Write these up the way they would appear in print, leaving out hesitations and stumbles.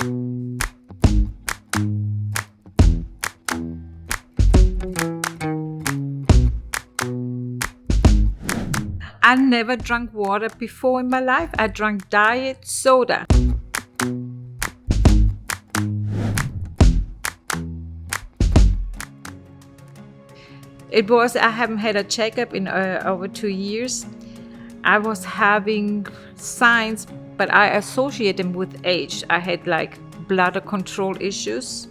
I never drank water before in my life. I drank diet soda. I haven't had a checkup in over 2 years. I was having signs, but I associate them with age. I had like bladder control issues,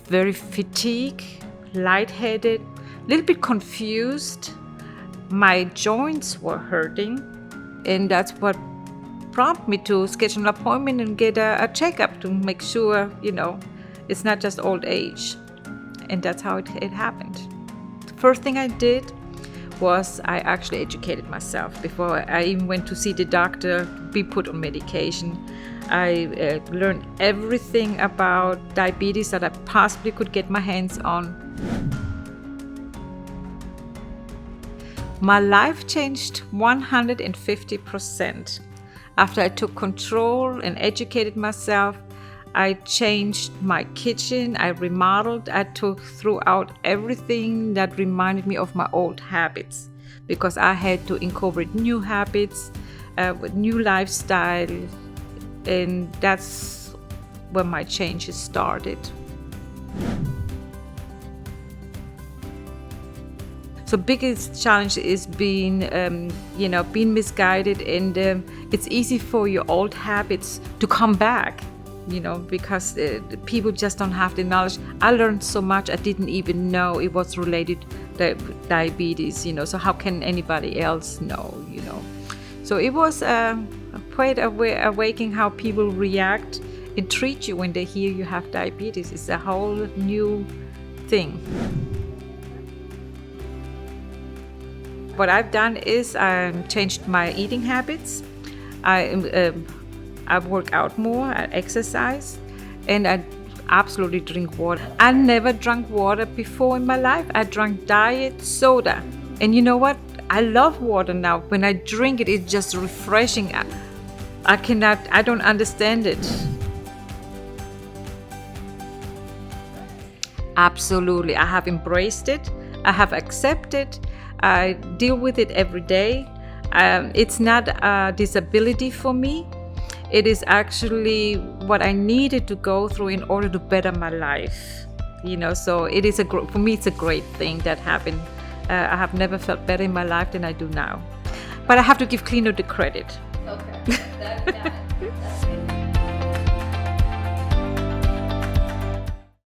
very fatigue, lightheaded, a little bit confused. My joints were hurting, and that's what prompted me to schedule an appointment and get a checkup to make sure, it's not just old age. And that's how it happened. The first thing I did was I actually educated myself before I even went to see the doctor, be put on medication. I learned everything about diabetes that I possibly could get my hands on. My life changed 150%. After I took control and educated myself, I changed my kitchen, I remodeled, I threw out everything that reminded me of my old habits because I had to incorporate new habits, with new lifestyle, and that's when my changes started. So biggest challenge is being misguided, and it's easy for your old habits to come back, because people just don't have the knowledge. I learned so much I didn't even know it was related to diabetes, so how can anybody else know, So it was quite awakening how people react and treat you when they hear you have diabetes. It's a whole new thing. What I've done is changed my eating habits. I work out more, I exercise, and I absolutely drink water. I never drank water before in my life. I drank diet soda. And you know what? I love water now. When I drink it, it's just refreshing. I don't understand it. Absolutely. I have embraced it. I have accepted. I deal with it every day. It's not a disability for me. It is actually what I needed to go through in order to better my life. So it is for me, it's a great thing that happened. I have never felt better in my life than I do now. But I have to give Klinio the credit. Okay. That's